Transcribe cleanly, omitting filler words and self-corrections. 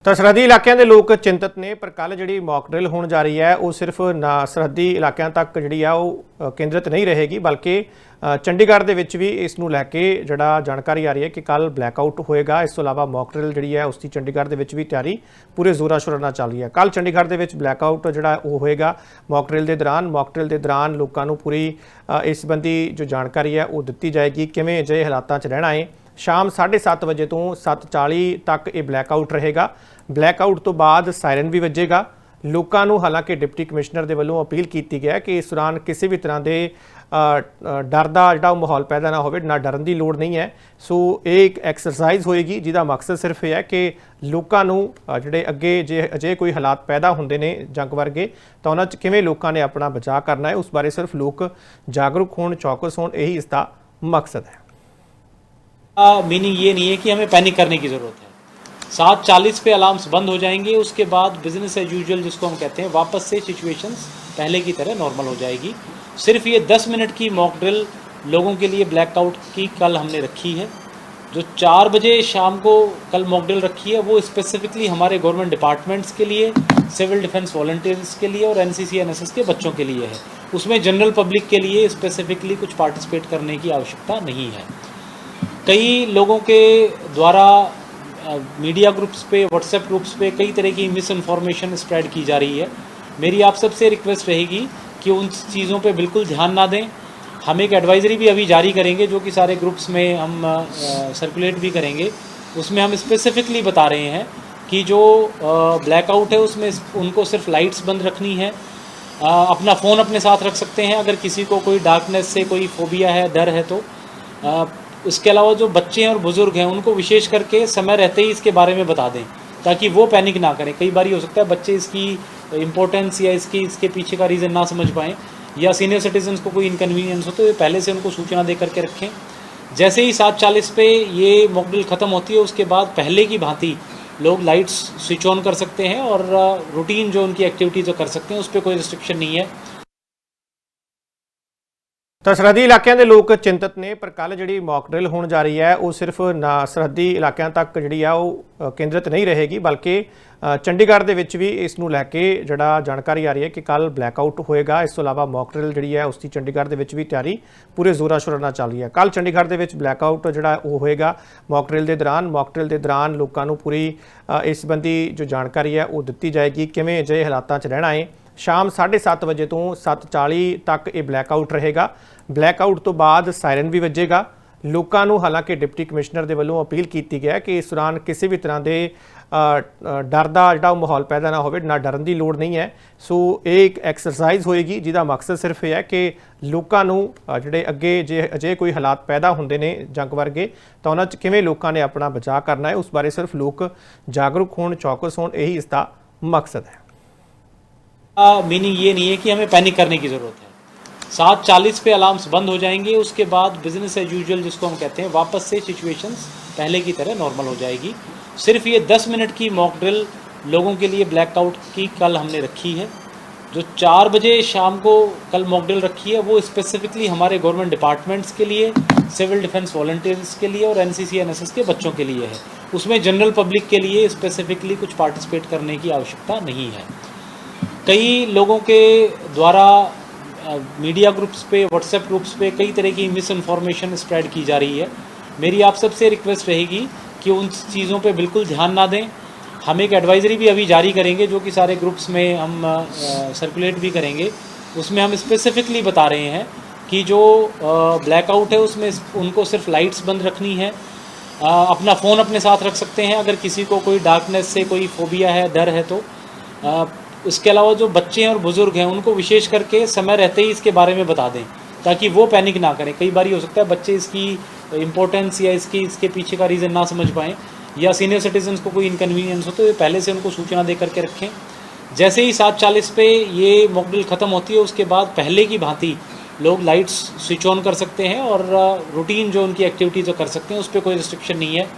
ਤਾਂ ਸਰਹੱਦੀ ਇਲਾਕਿਆਂ ਦੇ ਲੋਕ ਚਿੰਤਤ ਨੇ ਪਰ ਕੱਲ ਜਿਹੜੀ ਮੌਕ ਡਰਿਲ ਹੋਣ ਜਾ ਰਹੀ ਹੈ ਉਹ ਸਿਰਫ ਨਾ ਸਰਹੱਦੀ ਇਲਾਕਿਆਂ ਤੱਕ ਜਿਹੜੀ ਆ ਉਹ ਕੇਂਦਰਿਤ ਨਹੀਂ ਰਹੇਗੀ ਬਲਕਿ ਚੰਡੀਗੜ੍ਹ ਦੇ ਵਿੱਚ ਵੀ ਇਸ ਨੂੰ ਲੈ ਕੇ ਜਿਹੜਾ ਜਾਣਕਾਰੀ ਆ ਰਹੀ ਹੈ ਕਿ ਕੱਲ ਬਲੈਕਆਊਟ ਹੋਏਗਾ। ਇਸ ਤੋਂ ਇਲਾਵਾ ਮੌਕ ਡਰਿਲ ਜਿਹੜੀ ਹੈ ਉਸ ਦੀ ਚੰਡੀਗੜ੍ਹ ਦੇ ਵਿੱਚ ਵੀ ਤਿਆਰੀ ਪੂਰੇ ਜ਼ੋਰਾਂ ਸ਼ੋਰਾਂ ਨਾਲ ਚੱਲ ਰਹੀ ਹੈ। ਕੱਲ ਚੰਡੀਗੜ੍ਹ ਦੇ ਵਿੱਚ ਬਲੈਕਆਊਟ ਜਿਹੜਾ ਉਹ ਹੋਏਗਾ ਮੌਕ ਡਰਿਲ ਦੇ ਦੌਰਾਨ ਲੋਕਾਂ ਨੂੰ ਪੂਰੀ ਇਸ ਸੰਬੰਧੀ ਜੋ ਜਾਣਕਾਰੀ ਹੈ ਉਹ ਦਿੱਤੀ ਜਾਏਗੀ ਕਿਵੇਂ ਅਜਿਹੇ ਹਾਲਾਤਾਂ 'ਚ ਰਹਿਣਾ ਹੈ। शाम 7:30 बजे तो 7:40 तक ये ब्लैकआउट रहेगा। ब्लैकआउट तो बाद सायरन भी वजेगा। लोगों को हालांकि डिप्टी कमिश्नर के वलों अपील की गई है कि इस दौरान किसी भी तरह के डर का जो माहौल पैदा ना हो, ना डरन की लोड़ नहीं है। सो एक एक्सरसाइज होएगी जिसका मकसद सिर्फ यह है कि लोगों को जोड़े अगे जे अजे कोई हालात पैदा होंगे ने जंग वर्गे तो उन्होंने किमें लोगों ने अपना बचाव करना है उस बारे सिर्फ लोग जागरूक होने, चौकस होने, यही इसका मकसद है। मीनिंग ये नहीं है कि हमें पैनिक करने की ज़रूरत है। 7:40 पे अलार्म्स बंद हो जाएंगे, उसके बाद बिजनेस एज यूजुअल जिसको हम कहते हैं वापस से सिचुएशंस पहले की तरह नॉर्मल हो जाएगी। सिर्फ ये 10 मिनट की मॉक ड्रिल लोगों के लिए ब्लैकआउट की कल हमने रखी है। जो 4 बजे शाम को कल मॉक ड्रिल रखी है वो स्पेसिफिकली हमारे गवर्नमेंट डिपार्टमेंट्स के लिए, सिविल डिफेंस वॉलंटियर्स के लिए और NCC NSS के बच्चों के लिए है। उसमें जनरल पब्लिक के लिए स्पेसिफिकली कुछ पार्टिसिपेट करने की आवश्यकता नहीं है। कई लोगों के द्वारा मीडिया ग्रुप्स पे, व्हाट्सएप ग्रुप्स पे कई तरह की मिस इन्फॉर्मेशन स्प्रेड की जा रही है। मेरी आप सबसे रिक्वेस्ट रहेगी कि उन चीज़ों पे बिल्कुल ध्यान ना दें। हम एक एडवाइजरी भी अभी जारी करेंगे जो कि सारे ग्रुप्स में हम सर्कुलेट भी करेंगे। उसमें हम स्पेसिफिकली बता रहे हैं कि जो ब्लैकआउट है उसमें उनको सिर्फ लाइट्स बंद रखनी है। अपना फ़ोन अपने साथ रख सकते हैं अगर किसी को कोई डार्कनेस से कोई फोबिया है, डर है तो। इसके अलावा जो बच्चे हैं और बुज़ुर्ग हैं उनको विशेष करके समय रहते ही इसके बारे में बता दें ताकि वो पैनिक ना करें। कई बार हो सकता है बच्चे इसकी इम्पोर्टेंस या इसके पीछे का रीज़न ना समझ पाएँ या सीनियर सिटीजन्स को कोई इनकन्वीनियंस हो तो ये पहले से उनको सूचना दे करके रखें। जैसे ही 7:40 पे ये मॉक ड्रिल ख़त्म होती है उसके बाद पहले की भांति लोग लाइट्स स्विच ऑन कर सकते हैं और रूटीन जो उनकी एक्टिविटी जो कर सकते हैं उस पर कोई रिस्ट्रिक्शन नहीं है। ਤਾਂ ਸਰਹੱਦੀ ਇਲਾਕਿਆਂ ਦੇ ਲੋਕ ਚਿੰਤਤ ਨੇ ਪਰ ਕੱਲ ਜਿਹੜੀ ਮੌਕ ਡਰਿਲ ਹੋਣ ਜਾ ਰਹੀ ਹੈ ਉਹ ਸਿਰਫ ਨਾ ਸਰਹੱਦੀ ਇਲਾਕਿਆਂ ਤੱਕ ਜਿਹੜੀ ਆ ਉਹ ਕੇਂਦਰਿਤ ਨਹੀਂ ਰਹੇਗੀ ਬਲਕਿ ਚੰਡੀਗੜ੍ਹ ਦੇ ਵਿੱਚ ਵੀ ਇਸ ਨੂੰ ਲੈ ਕੇ ਜਿਹੜਾ ਜਾਣਕਾਰੀ ਆ ਰਹੀ ਹੈ ਕਿ ਕੱਲ ਬਲੈਕਆਊਟ ਹੋਏਗਾ। ਇਸ ਤੋਂ ਇਲਾਵਾ ਮੌਕ ਡਰਿਲ ਜਿਹੜੀ ਹੈ ਉਸ ਦੀ ਚੰਡੀਗੜ੍ਹ ਦੇ ਵਿੱਚ ਵੀ ਤਿਆਰੀ ਪੂਰੇ ਜ਼ੋਰਾਂ ਸ਼ੋਰਾਂ ਨਾਲ ਚੱਲ ਰਹੀ ਹੈ। ਕੱਲ ਚੰਡੀਗੜ੍ਹ ਦੇ ਵਿੱਚ ਬਲੈਕਆਊਟ ਜਿਹੜਾ ਉਹ ਹੋਏਗਾ ਮੌਕ ਡਰਿਲ ਦੇ ਦੌਰਾਨ ਲੋਕਾਂ ਨੂੰ ਪੂਰੀ ਇਸ ਸੰਬੰਧੀ ਜੋ ਜਾਣਕਾਰੀ ਹੈ ਉਹ ਦਿੱਤੀ ਜਾਏਗੀ ਕਿਵੇਂ ਅਜਿਹੇ ਹਾਲਾਤਾਂ 'ਚ ਰਹਿਣਾ ਹੈ। शाम 7:30 बजे तो 7:40 तक ये ब्लैकआउट रहेगा। ब्लैकआउट तो बाद सायरन भी वजेगा। लोगों को हालांकि डिप्टी कमिश्नर के वलों अपील की गई है कि इस दौरान किसी भी तरह के डर का जो माहौल पैदा ना हो, ना डरन की लोड़ नहीं है। सो एक एक्सरसाइज होएगी जिसका मकसद सिर्फ यह है कि लोगों को जोड़े अगे जे अजे कोई हालात पैदा होंगे ने जंग वर्गे तो उन्होंने किमें लोगों ने अपना बचाव करना है उस बारे सिर्फ लोग जागरूक होने, चौकस होने, यही इसका मकसद है। मीनिंग ये नहीं है कि हमें पैनिक करने की ज़रूरत है। 7:40 पे अलार्म्स बंद हो जाएंगे, उसके बाद बिजनेस एज यूजुअल जिसको हम कहते हैं वापस से सिचुएशंस पहले की तरह नॉर्मल हो जाएगी। सिर्फ ये 10 मिनट की मॉक ड्रिल लोगों के लिए ब्लैकआउट की कल हमने रखी है। जो 4 बजे शाम को कल मॉक ड्रिल रखी है वो स्पेसिफिकली हमारे गवर्नमेंट डिपार्टमेंट्स के लिए, सिविल डिफेंस वॉलंटियर्स के लिए और NCC NSS के बच्चों के लिए है। उसमें जनरल पब्लिक के लिए स्पेसिफिकली कुछ पार्टिसिपेट करने की आवश्यकता नहीं है। कई लोगों के द्वारा मीडिया ग्रुप्स पे, व्हाट्सएप ग्रुप्स पे कई तरह की मिस इन्फॉर्मेशन स्प्रेड की जा रही है। मेरी आप सबसे रिक्वेस्ट रहेगी कि उन चीज़ों पे बिल्कुल ध्यान ना दें। हम एक एडवाइजरी भी अभी जारी करेंगे जो कि सारे ग्रुप्स में हम सर्कुलेट भी करेंगे। उसमें हम स्पेसिफिकली बता रहे हैं कि जो ब्लैकआउट है उसमें उनको सिर्फ लाइट्स बंद रखनी है। अपना फ़ोन अपने साथ रख सकते हैं अगर किसी को कोई डार्कनेस से कोई फोबिया है, डर है तो। इसके अलावा जो बच्चे हैं और बुज़ुर्ग हैं उनको विशेष करके समय रहते ही इसके बारे में बता दें ताकि वो पैनिक ना करें। कई बार हो सकता है बच्चे इसकी इम्पोर्टेंस या इसके पीछे का रीज़न ना समझ पाएँ या सीनियर सिटीजन्स को कोई इनकन्वीनियंस हो तो ये पहले से उनको सूचना दे करके रखें। जैसे ही 7:40 पे ये मॉक ड्रिल ख़त्म होती है उसके बाद पहले की भांति लोग लाइट्स स्विच ऑन कर सकते हैं और रूटीन जो उनकी एक्टिविटी जो कर सकते हैं उस पर कोई रिस्ट्रिक्शन नहीं है।